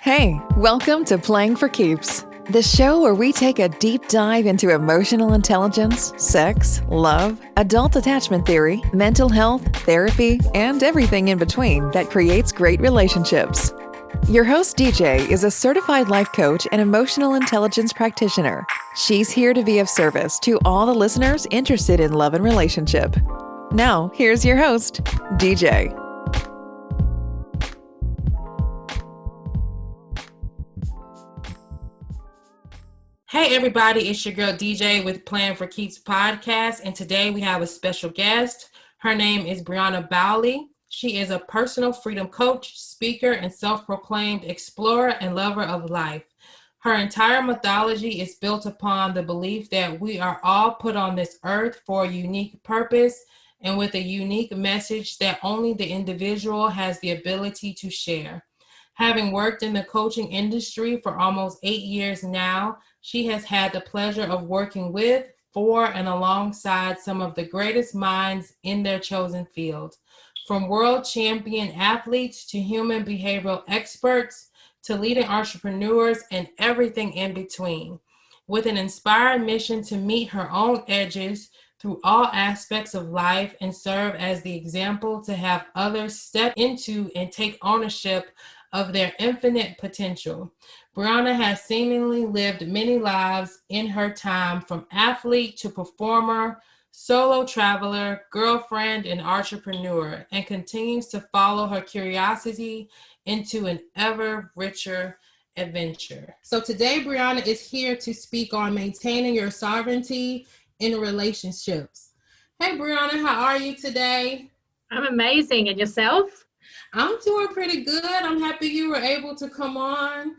Hey, welcome to Playing for Keeps, the show where we take a deep dive into emotional intelligence, sex, love, adult attachment theory, mental health, therapy, and everything in between that creates great relationships. Your host, DJ, is a certified life coach and emotional intelligence practitioner. She's here to be of service to all the listeners interested in love and relationship. Now, here's your host, DJ. Hey everybody, it's your girl DJ with Playing for Keeps podcast, and today we have a special guest. Her name is Briana Bowley. She is a personal freedom coach, speaker, and self-proclaimed explorer and lover of life. Her entire mythology is built upon the belief that we are all put on this earth for a unique purpose and with a unique message that only the individual has the ability to share. Having worked in the coaching industry for almost 8 years now, she has had the pleasure of working with, for, and alongside some of the greatest minds in their chosen field. From world champion athletes to human behavioral experts to leading entrepreneurs and everything in between. With an inspired mission to meet her own edges through all aspects of life and serve as the example to have others step into and take ownership of their infinite potential. Briana has seemingly lived many lives in her time, from athlete to performer, solo traveler, girlfriend, and entrepreneur, and continues to follow her curiosity into an ever richer adventure. So today, Briana is here to speak on maintaining your sovereignty in relationships. Hey, Briana, how are you today? I'm amazing. And yourself? I'm doing pretty good. I'm happy you were able to come on.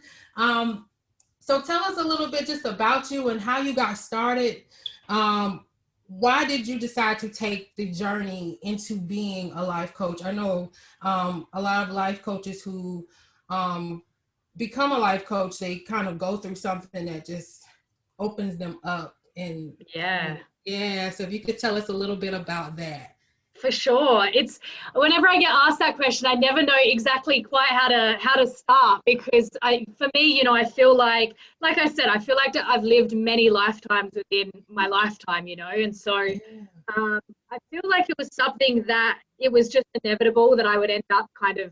So tell us a little bit just about you and how you got started. Why did you decide to take the journey into being a life coach? I know a lot of life coaches who become a life coach, they kind of go through something that just opens them up. And so if you could tell us a little bit about that. For sure. It's whenever I get asked that question, I never know exactly quite how to start, because for me, I feel like I said, I feel like I've lived many lifetimes within my lifetime, and so I feel like it was something that it was just inevitable that I would end up kind of,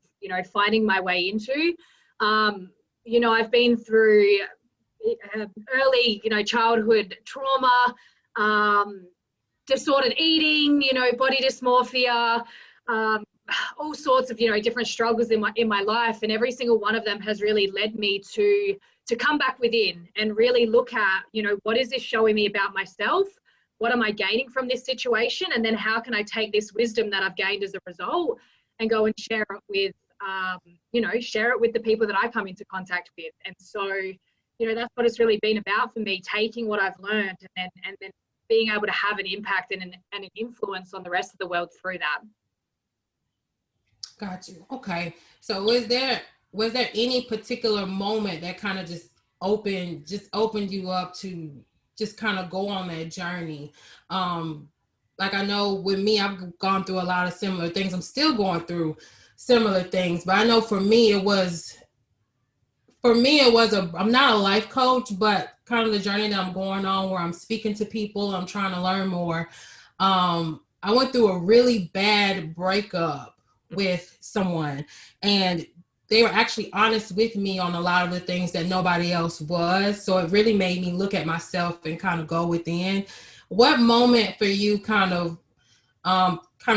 finding my way into. I've been through early, childhood trauma, disordered eating, body dysmorphia, all sorts of, different struggles in my life. And every single one of them has really led me to come back within and really look at, what is this showing me about myself? What am I gaining from this situation? And then how can I take this wisdom that I've gained as a result and go and share it with, share it with the people that I come into contact with. And so, that's what it's really been about for me, taking what I've learned and then being able to have an impact and an influence on the rest of the world through that. Got you. Okay. So was there any particular moment that kind of just opened you up to just kind of go on that journey? Like I know with me, I've gone through a lot of similar things. I'm still going through similar things, but I know for me, it was I'm not a life coach, but kind of the journey that I'm going on where I'm speaking to people, I'm trying to learn more. I went through a really bad breakup with someone, and they were actually honest with me on a lot of the things that nobody else was. So it really made me look at myself and kind of go within. What moment for you kind of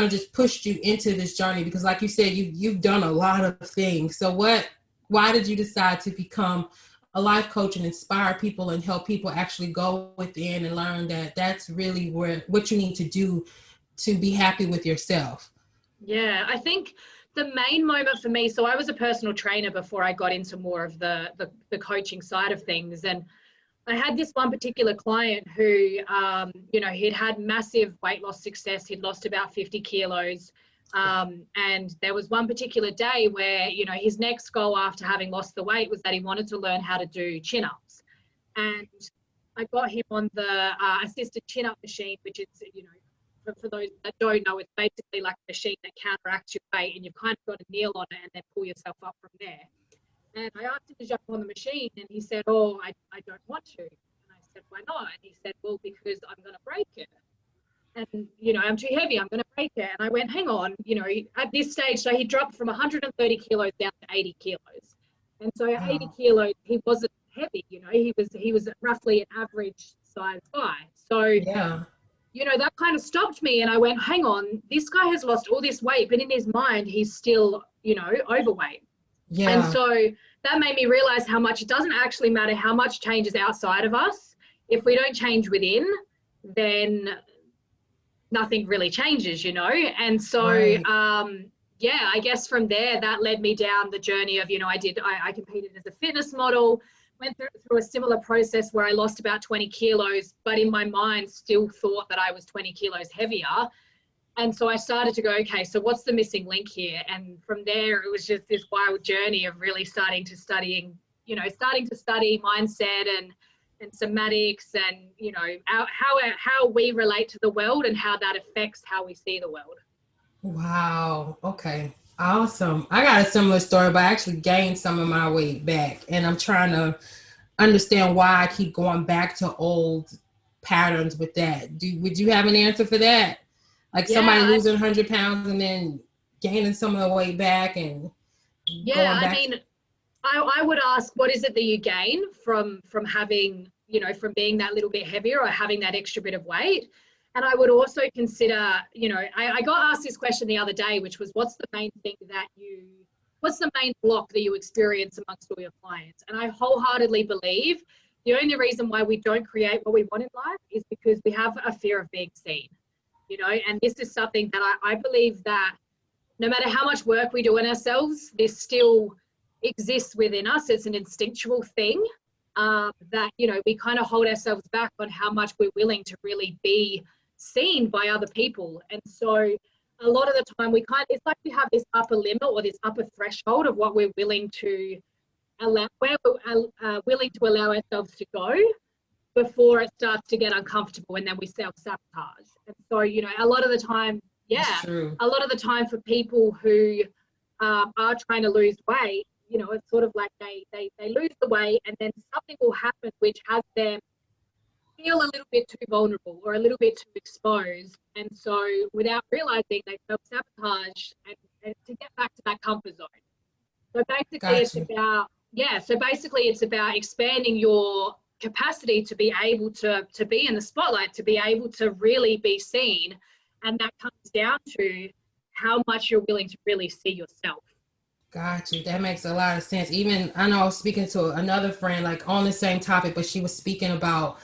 just pushed you into this journey? Because like you said, you've done a lot of things. So why did you decide to become a life coach and inspire people and help people actually go within and learn that that's really what you need to do to be happy with yourself? Yeah, I think the main moment for me, so I was a personal trainer before I got into more of the coaching side of things. And I had this one particular client who, he'd had massive weight loss success. He'd lost about 50 kilos. And there was one particular day where, his next goal after having lost the weight was that he wanted to learn how to do chin-ups. And I got him on the assisted chin-up machine, which is, for those that don't know, it's basically like a machine that counteracts your weight, and you've kind of got to kneel on it and then pull yourself up from there. And I asked him to jump on the machine, and he said, oh, I don't want to. And I said, why not? And he said, well, because I'm going to break it. And, I'm too heavy, I'm going to break it. And I went, hang on, at this stage, so he dropped from 130 kilos down to 80 kilos. And so 80 kilos, he wasn't heavy, he was roughly an average size guy. So, yeah. That kind of stopped me. And I went, hang on, this guy has lost all this weight, but in his mind, he's still, overweight. Yeah. And so that made me realize how much it doesn't actually matter how much changes outside of us. If we don't change within, then nothing really changes, And so, right. I guess from there, that led me down the journey of, I competed as a fitness model, went through a similar process where I lost about 20 kilos, but in my mind still thought that I was 20 kilos heavier. And so I started to go, okay, so what's the missing link here? And from there, it was just this wild journey of really starting to study mindset and somatics and, how we relate to the world and how that affects how we see the world. Wow. Okay. Awesome. I got a similar story, but I actually gained some of my weight back, and I'm trying to understand why I keep going back to old patterns with that. Would you have an answer for that? Like somebody losing 100 pounds and then gaining some of the weight back and going back? I would ask, what is it that you gain from having, from being that little bit heavier or having that extra bit of weight? And I would also consider, I got asked this question the other day, which was, what's the main block that you experience amongst all your clients? And I wholeheartedly believe the only reason why we don't create what we want in life is because we have a fear of being seen, and this is something that I believe that no matter how much work we do on ourselves, this still exists within us. It's an instinctual thing that, we kind of hold ourselves back on how much we're willing to really be seen by other people. And so a lot of the time it's like we have this upper limit or this upper threshold of what we're willing to allow, where we're willing to allow ourselves to go before it starts to get uncomfortable, and then we self-sabotage. And so, a lot of the time, for people who are trying to lose weight, it's sort of like they lose the weight, and then something will happen which has them feel a little bit too vulnerable or a little bit too exposed. And so without realizing, they self-sabotage and to get back to that comfort zone. So basically it's about expanding your capacity to be able to be in the spotlight, to be able to really be seen. And that comes down to how much you're willing to really see yourself. Got you. That makes a lot of sense. Even I know I was speaking to another friend, like on the same topic, but she was speaking about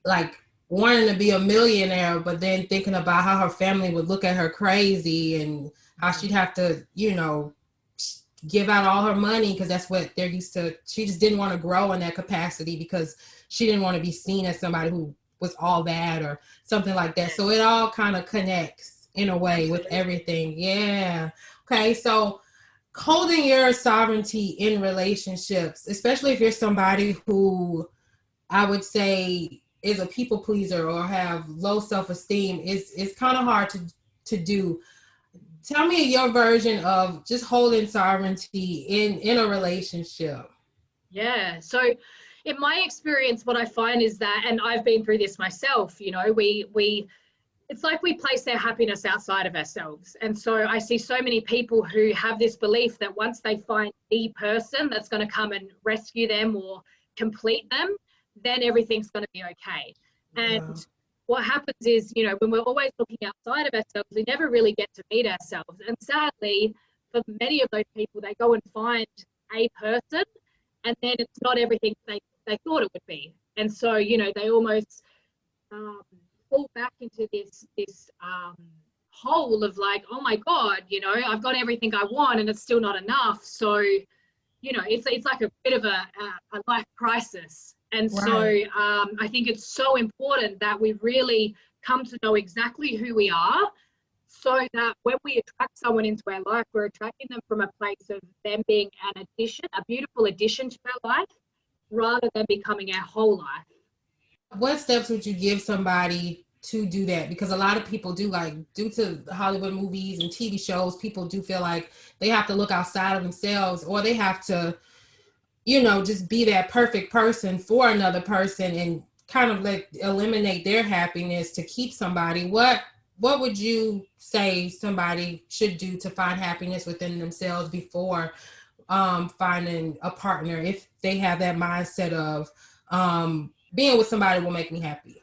like wanting to be a millionaire, but then thinking about how her family would look at her crazy and how she'd have to, give out all her money because that's what they're used to. She just didn't want to grow in that capacity because she didn't want to be seen as somebody who was all bad or something like that. So it all kind of connects in a way with everything. Yeah. Okay. So holding your sovereignty in relationships, especially if you're somebody who I would say is a people pleaser or have low self-esteem, is kind of hard to do. Tell me your version of just holding sovereignty in a relationship. Yeah. So in my experience, what I find is that, and I've been through this myself, it's like we place their happiness outside of ourselves. And so I see so many people who have this belief that once they find the person that's going to come and rescue them or complete them, then everything's going to be okay. And what happens is, when we're always looking outside of ourselves, we never really get to meet ourselves. And sadly, for many of those people, they go and find a person, and then it's not everything they thought it would be. And so, they almost fall back into this hole of like, oh my God, I've got everything I want and it's still not enough. So, it's like a bit of a life crisis. And so I think it's so important that we really come to know exactly who we are, so that when we attract someone into our life, we're attracting them from a place of them being an addition, a beautiful addition to our life, rather than becoming our whole life. What steps would you give somebody to do that? Because a lot of people do, like, due to Hollywood movies and TV shows, people do feel like they have to look outside of themselves, or they have to just be that perfect person for another person and kind of like eliminate their happiness to keep somebody. What would you say somebody should do to find happiness within themselves before finding a partner, if they have that mindset of being with somebody will make me happy?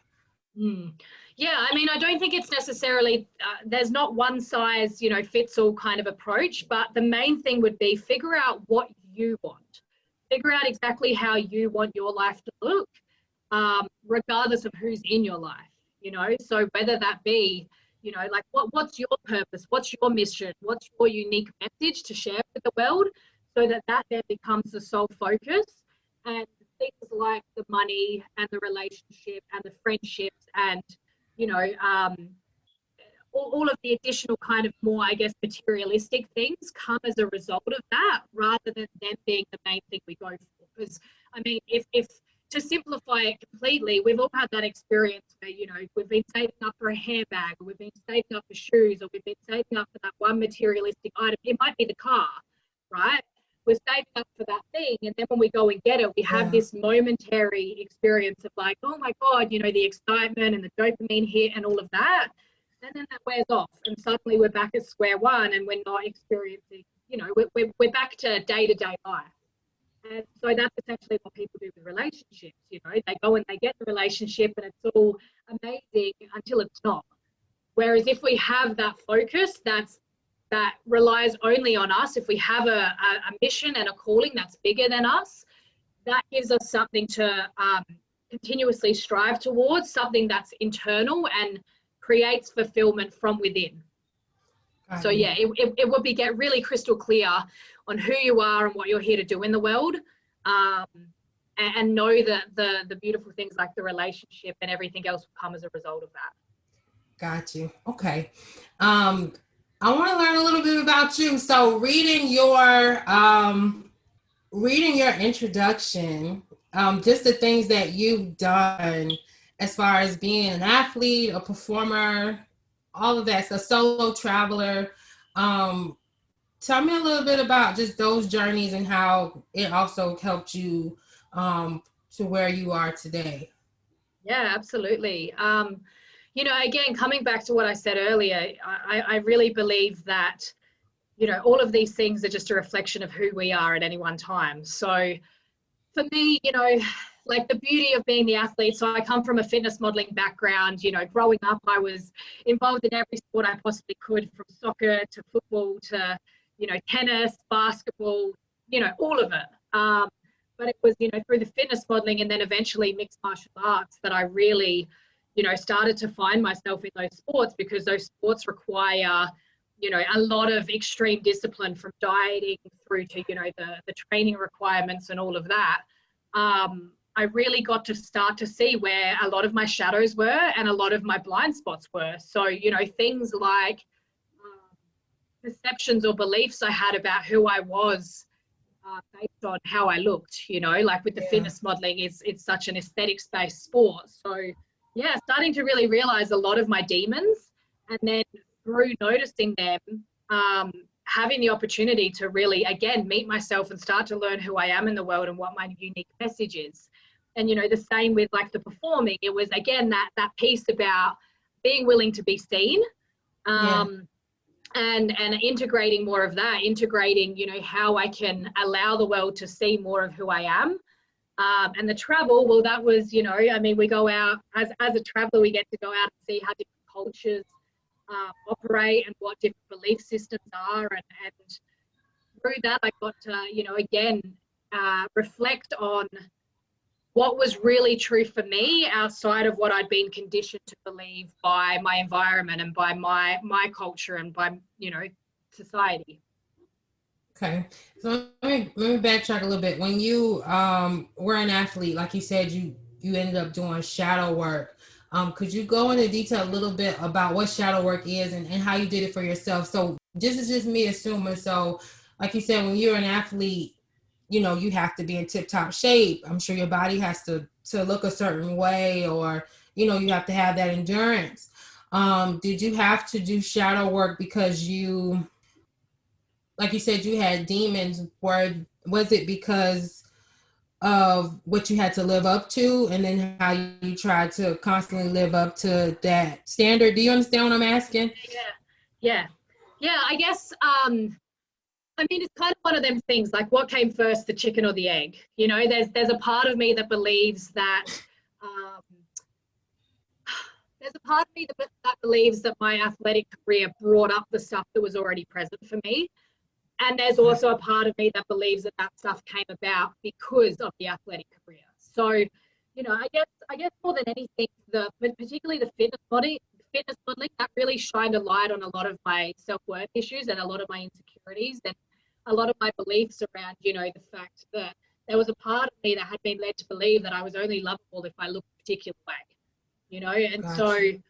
Yeah, I mean, I don't think it's necessarily, there's not one size, fits all kind of approach, but the main thing would be figure out what you want. Figure out exactly how you want your life to look, regardless of who's in your life, So whether that be, like what's your purpose? What's your mission? What's your unique message to share with the world, so that then becomes the sole focus. And things like the money and the relationship and the friendships and, all of the additional kind of more, I guess, materialistic things come as a result of that, rather than them being the main thing we go for. Because, I mean, if to simplify it completely, we've all had that experience where, we've been saving up for a handbag, or we've been saving up for shoes, or we've been saving up for that one materialistic item. It might be the car, right? We're saving up for that thing, and then when we go and get it, we have this momentary experience of like, oh my God, the excitement and the dopamine hit and all of that. And then that wears off, and suddenly we're back at square one, and we're not experiencing, we're back to day-to-day life. And so that's essentially what people do with relationships. They go and they get the relationship and it's all amazing until it's not. Whereas if we have that focus that relies only on us, if we have a mission and a calling that's bigger than us, that gives us something to continuously strive towards, something that's internal and creates fulfillment from within. So yeah, it would be get really crystal clear on who you are and what you're here to do in the world, and know that the beautiful things like the relationship and everything else will come as a result of that. Got you. Okay. I want to learn a little bit about you. So reading your introduction, just the things that you've done as far as being an athlete, a performer, all of that, a solo traveler. Tell me a little bit about just those journeys and how it also helped you to where you are today. Yeah, absolutely. Again, coming back to what I said earlier, I really believe that, all of these things are just a reflection of who we are at any one time. So for me, like the beauty of being the athlete. So I come from a fitness modeling background. Growing up, I was involved in every sport I possibly could, from soccer to football to, tennis, basketball, all of it. But it was, through the fitness modeling and then eventually mixed martial arts that I really, started to find myself in those sports, because those sports require, a lot of extreme discipline, from dieting through to, the training requirements and all of that. I really got to start to see where a lot of my shadows were and a lot of my blind spots were. So, things like perceptions or beliefs I had about who I was based on how I looked, like with the fitness modeling, it's such an aesthetics-based sport. So, yeah, starting to really realize a lot of my demons, and then through noticing them, having the opportunity to really, again, meet myself and start to learn who I am in the world and what my unique message is. And, the same with like the performing, it was, again, that piece about being willing to be seen, and integrating more of that, how I can allow the world to see more of who I am. And the travel, well, that was, we go out as a traveler, we get to go out and see how different cultures operate and what different belief systems are. And through that, I got to, reflect on what was really true for me outside of what I'd been conditioned to believe by my environment and by my culture and by, society. Okay. So let me backtrack a little bit. When you were an athlete, like you said, you ended up doing shadow work. Could you go into detail a little bit about what shadow work is and how you did it for yourself? So this is just me assuming. So like you said, when you're an athlete, you have to be in tip-top shape. I'm sure your body has to look a certain way, or, you have to have that endurance. Did you have to do shadow work because like you said, you had demons? Was it because of what you had to live up to, and then how you tried to constantly live up to that standard. Do you understand what I'm asking? Yeah. I guess, I mean, it's kind of one of them things, like what came first, the chicken or the egg? You know, there's a part of me that believes that, um, there's a part of me that believes that my athletic career brought up the stuff that was already present for me. And there's also a part of me that believes that that stuff came about because of the athletic career. So, you know, I guess more than anything, particularly the fitness modeling, that really shined a light on a lot of my self-worth issues and a lot of my insecurities and a lot of my beliefs around, you know, the fact that there was a part of me that had been led to believe that I was only lovable if I looked a particular way, you know, and Gotcha.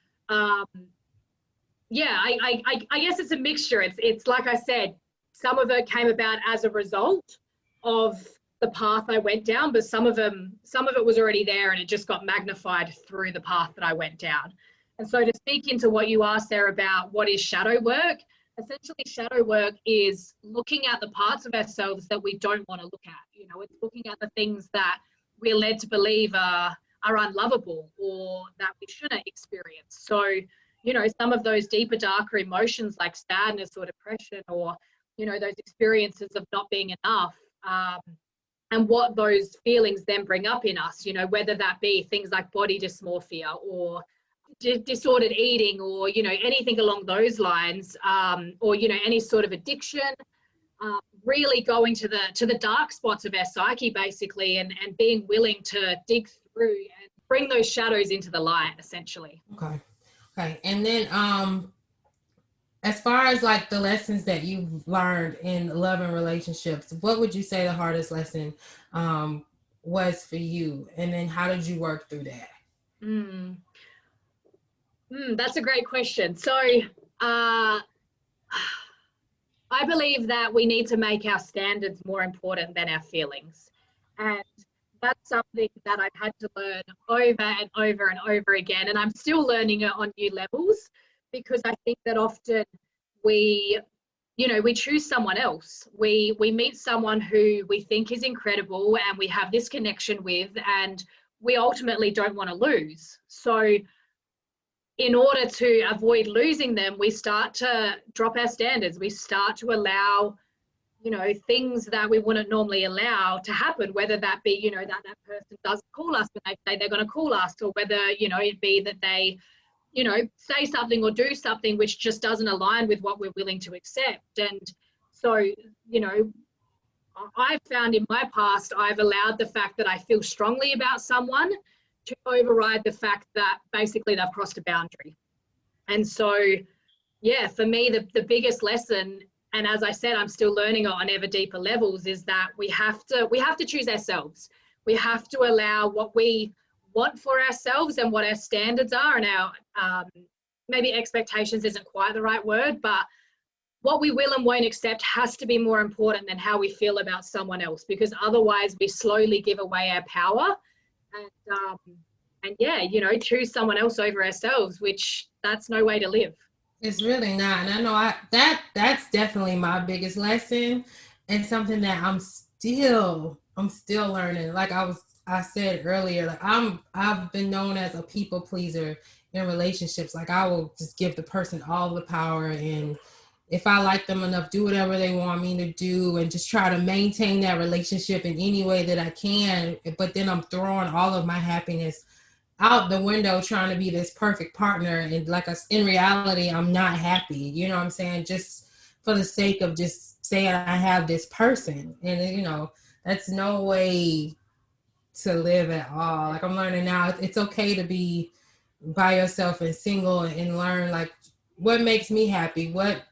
yeah, I guess it's a mixture. It's like I said, some of it came about as a result of the path I went down, but some of it was already there and it just got magnified through the path that I went down. And so to speak into what you asked there about what is shadow work, essentially shadow work is looking at the parts of ourselves that we don't want to look at. You know, it's looking at the things that we're led to believe are unlovable or that we shouldn't experience. So, you know, some of those deeper, darker emotions like sadness or depression or, you know, those experiences of not being enough, and what those feelings then bring up in us, you know, whether that be things like body dysmorphia or disordered eating or, you know, anything along those lines, or, you know, any sort of addiction, really going to the dark spots of our psyche basically, and being willing to dig through and bring those shadows into the light essentially. Okay. And then as far as like the lessons that you've learned in love and relationships, what would you say the hardest lesson was for you? And then how did you work through that? That's a great question. So I believe that we need to make our standards more important than our feelings. And that's something that I've had to learn over and over and over again. And I'm still learning it on new levels, because I think that often we choose someone else. We meet someone who we think is incredible and we have this connection with, and we ultimately don't want to lose. So in order to avoid losing them, we start to drop our standards. We start to allow, you know, things that we wouldn't normally allow to happen, whether that be, you know, that person doesn't call us when they say they're going to call us, or whether, you know, it be that they, you know, say something or do something which just doesn't align with what we're willing to accept. And so, you know, I've found in my past, I've allowed the fact that I feel strongly about someone to override the fact that basically they've crossed a boundary. And so, yeah, for me, the biggest lesson, and as I said, I'm still learning it on ever deeper levels, is that we have to choose ourselves. We have to allow what we want for ourselves and what our standards are, and our maybe expectations isn't quite the right word, but what we will and won't accept has to be more important than how we feel about someone else, because otherwise we slowly give away our power. And yeah, you know, choose someone else over ourselves, which that's no way to live. It's really not. And I know that's definitely my biggest lesson, and something that I'm still learning. Like I said earlier, like I've been known as a people pleaser in relationships. Like I will just give the person all the power, and if I like them enough, do whatever they want me to do, and just try to maintain that relationship in any way that I can. But then I'm throwing all of my happiness out the window trying to be this perfect partner, and like in reality I'm not happy, you know what I'm saying, just for the sake of just saying I have this person. And you know, that's no way to live at all. Like I'm learning now, it's okay to be by yourself and single, and learn like what makes me happy, why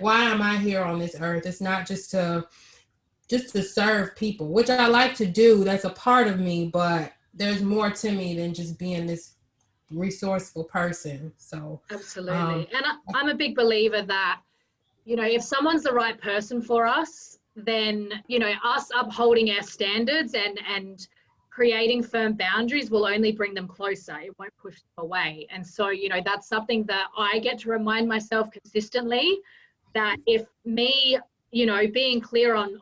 am I here on this earth. It's not just to serve people, which I like to do, that's a part of me, but there's more to me than just being this resourceful person. So absolutely. And I'm a big believer that, you know, if someone's the right person for us, then, you know, us upholding our standards and creating firm boundaries will only bring them closer. It won't push them away. And so, you know, that's something that I get to remind myself consistently, that if me, you know, being clear on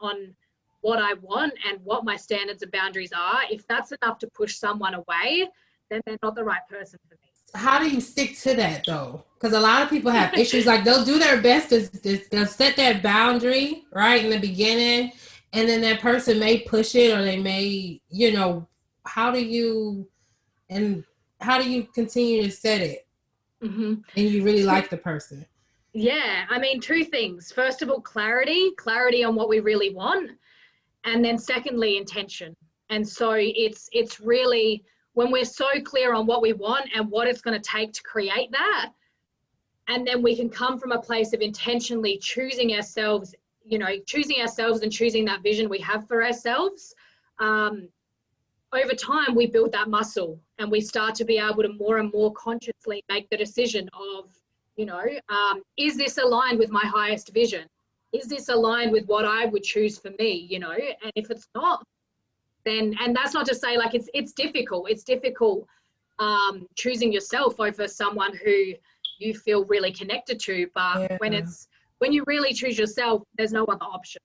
what I want and what my standards and boundaries are, if that's enough to push someone away, then they're not the right person for me. How do you stick to that though? Because a lot of people have issues. Like they'll do their best they'll set that boundary right in the beginning, and then that person may push it, or they may, how do you continue to set it? Mm-hmm. And you really like the person? Yeah, I mean, two things. First of all, clarity on what we really want, and then secondly, intention. And so it's really, when we're so clear on what we want and what it's going to take to create that, and then we can come from a place of intentionally choosing ourselves, and choosing that vision we have for ourselves. Over time, we build that muscle, and we start to be able to more and more consciously make the decision of, is this aligned with my highest vision? Is this aligned with what I would choose for me? And if it's not, then, and that's not to say like it's difficult. It's difficult choosing yourself over someone who you feel really connected to. But when you really choose yourself, there's no other option.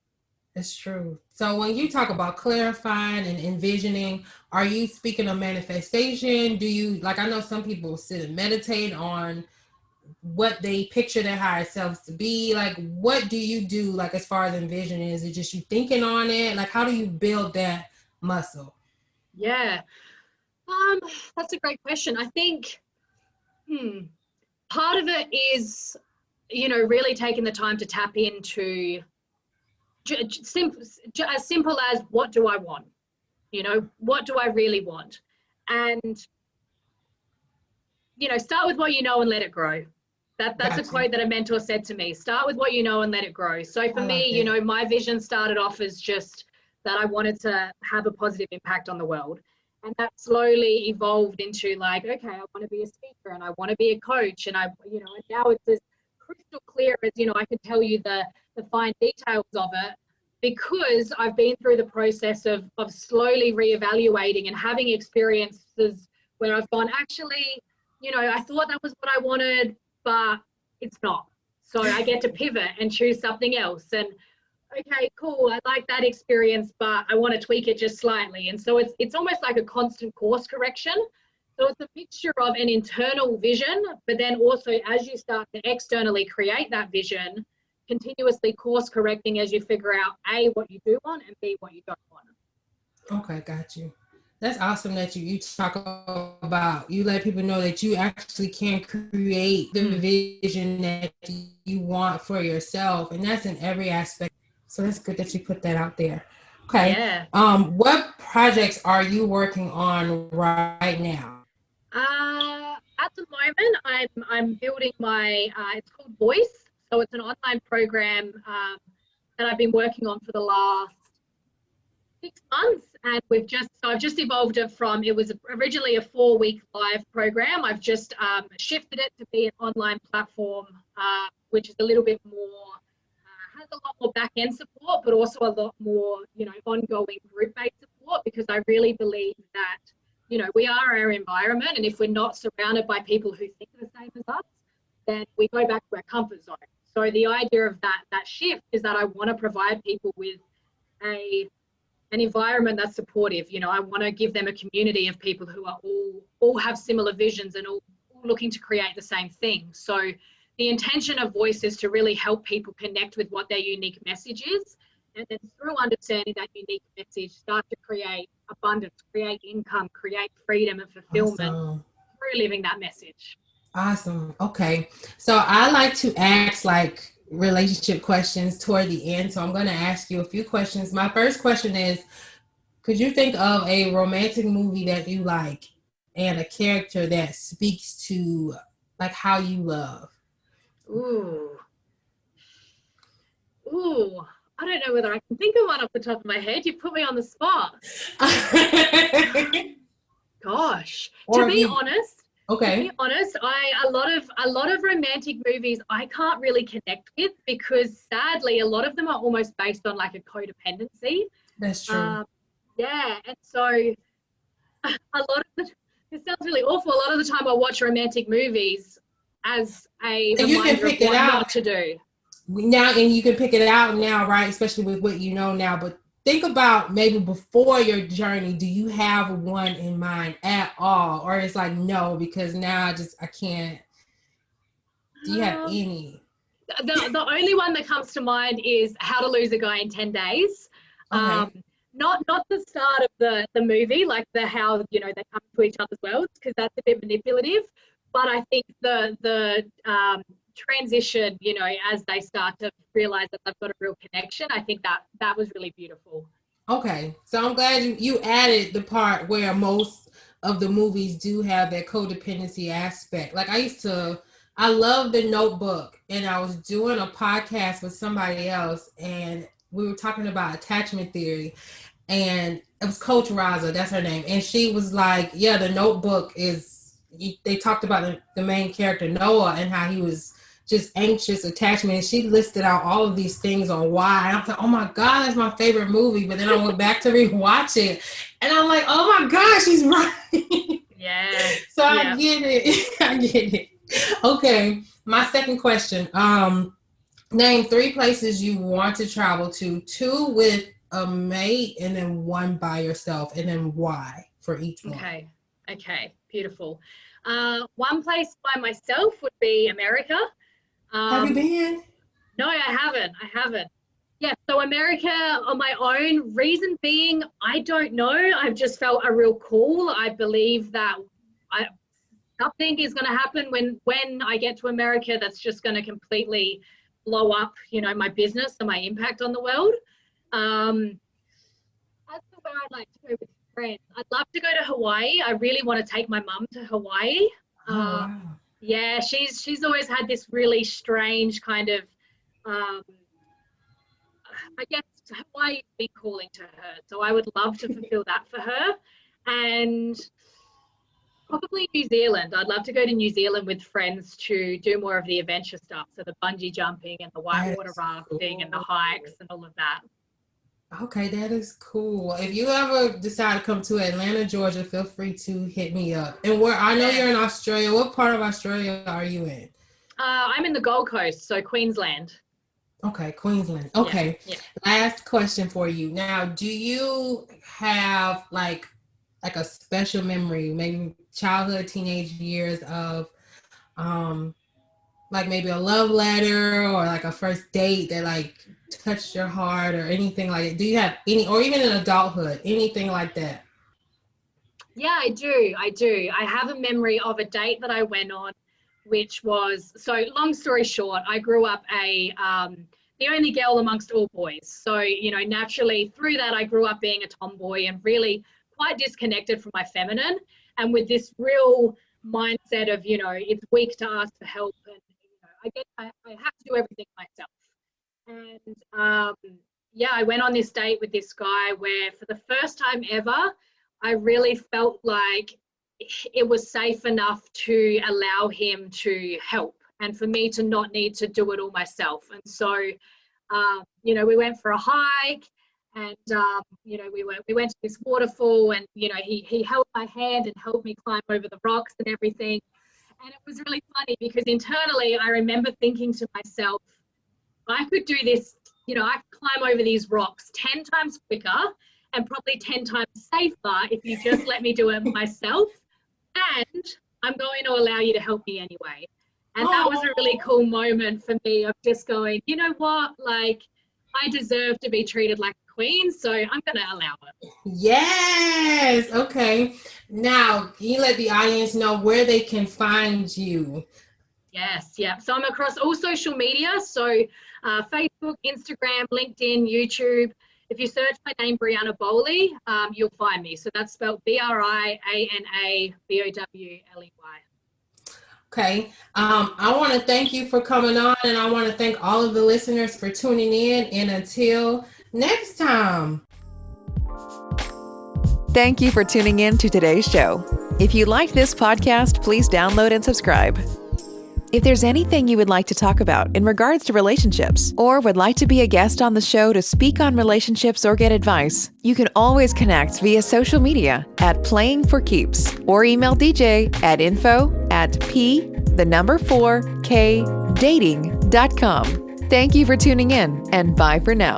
It's true. So when you talk about clarifying and envisioning, are you speaking of manifestation? Do you, like, I know some people sit and meditate on what they picture their higher selves to be. Like, what do you do, like, as far as envisioning? Is it just you thinking on it? Like, how do you build that muscle? Yeah. That's a great question. I think part of it is, really taking the time to tap into as simple as, what do I want? What do I really want? And, start with what you know and let it grow. That's a quote that a mentor said to me. Start with what you know and let it grow. So for me, my vision started off as just that I wanted to have a positive impact on the world. And that slowly evolved into like, okay, I want to be a speaker and I want to be a coach. And and now it's as crystal clear as, I could tell you the fine details of it, because I've been through the process of slowly reevaluating and having experiences where I've gone, actually, I thought that was what I wanted, but it's not. So I get to pivot and choose something else. And okay, cool, I like that experience, but I want to tweak it just slightly. And so it's almost like a constant course correction. So it's a mixture of an internal vision, but then also as you start to externally create that vision, continuously course correcting as you figure out A, what you do want, and B, what you don't want. Okay, got you. That's awesome that you talk about, you let people know that you actually can create the vision that you want for yourself. And that's in every aspect. So that's good that you put that out there. Okay. Yeah. What projects are you working on right now? At the moment, I'm building my, it's called Voice. So it's an online program that I've been working on for the last 6 months. And I've just evolved it from, it was originally a 4-week live program. I've just shifted it to be an online platform, which is a little bit more, has a lot more back-end support, but also a lot more, ongoing group-based support, because I really believe that, we are our environment. And if we're not surrounded by people who think the same as us, then we go back to our comfort zone. So the idea of that shift is that I want to provide people with an environment that's supportive. I want to give them a community of people who are all have similar visions and all looking to create the same thing. So the intention of Voice is to really help people connect with what their unique message is, and then through understanding that unique message, start to create abundance, create income, create freedom and fulfillment through living that message. Awesome. Okay. So I like to ask like relationship questions toward the end. So I'm going to ask you a few questions. My first question is, could you think of a romantic movie that you like and a character that speaks to like how you love? Ooh, I don't know whether I can think of one off the top of my head. You put me on the spot. Gosh, to be honest, a lot of romantic movies I can't really connect with, because sadly a lot of them are almost based on like a codependency. That's true. Yeah, and so it sounds really awful. A lot of the time I watch romantic movies as a reminder of what not to do. Now, and you can pick it out now, right? Especially with what you know now. But think about maybe before your journey, do you have one in mind at all? Or it's like, no, because now I can't. Do you have any? The only one that comes to mind is How to Lose a Guy in 10 Days. Okay. Not the start of the movie, like how, you know, they come to each other's worlds, because that's a bit manipulative. But I think the transition, you know, as they start to realize that they've got a real connection, I think that was really beautiful. Okay. So I'm glad you added the part where most of the movies do have that codependency aspect. Like I love The Notebook, and I was doing a podcast with somebody else, and we were talking about attachment theory, and it was Coach Raza, that's her name. And she was like, yeah, The Notebook they talked about the main character, Noah, and how he was just anxious attachment. And she listed out all of these things on why. And I was like, oh my God, that's my favorite movie. But then I went back to rewatch it, and I'm like, oh my God, she's right. Yeah. So I get it. I get it. Okay. My second question. Name 3 places you want to travel to, 2 with a mate, and then 1 by yourself, and then why for each one. Okay. Beautiful. One place by myself would be America. Have you been? No, I haven't. Yeah, so America on my own, reason being, I don't know. I've just felt a real call. I believe that something is going to happen when I get to America that's just going to completely blow up, you know, my business and my impact on the world. As to where I'd like to go with friends, I'd love to go to Hawaii. I really want to take my mum to Hawaii. Wow. Yeah, she's always had this really strange kind of, I guess Hawaii's been calling to her. So I would love to fulfill that for her. And probably New Zealand. I'd love to go to New Zealand with friends to do more of the adventure stuff. So the bungee jumping and the whitewater rafting and the hikes and all of that. Okay, that is cool. If you ever decide to come to Atlanta, Georgia, feel free to hit me up. And where I know you're in Australia, what part of Australia are you in? I'm in the Gold Coast, so Queensland. Okay, Queensland. Okay. Yeah. Last question for you. Now, do you have like a special memory, maybe childhood, teenage years of like maybe a love letter or like a first date that like touched your heart or anything like that? Do you have any, or even in adulthood, anything like that? Yeah, I do. I have a memory of a date that I went on, which was, so long story short, I grew up the only girl amongst all boys. So, you know, naturally through that, I grew up being a tomboy and really quite disconnected from my feminine, and with this real mindset of, you know, it's weak to ask for help, and, you know, I have to do everything myself. And I went on this date with this guy where for the first time ever, I really felt like it was safe enough to allow him to help and for me to not need to do it all myself. And so, you know, we went for a hike, and, you know, we went to this waterfall, and, you know, he held my hand and helped me climb over the rocks and everything. And it was really funny because internally I remember thinking to myself, I could do this, you know, I could climb over these rocks 10 times quicker and probably 10 times safer if you just let me do it myself. And I'm going to allow you to help me anyway. And that was a really cool moment for me of just going, you know what, like, I deserve to be treated like a queen, so I'm going to allow it. Yes. Okay. Now, can you let the audience know where they can find you? Yes. Yeah. So I'm across all social media. So Facebook, Instagram, LinkedIn, YouTube. If you search my name, Briana Bowley, you'll find me. So that's spelled Briana Bowley. Okay. I want to thank you for coming on, and I want to thank all of the listeners for tuning in. And until next time. Thank you for tuning in to today's show. If you liked this podcast, please download and subscribe. If there's anything you would like to talk about in regards to relationships, or would like to be a guest on the show to speak on relationships or get advice, you can always connect via social media at Playing for Keeps, or email DJ at info@p4kdating.com. Thank you for tuning in, and bye for now.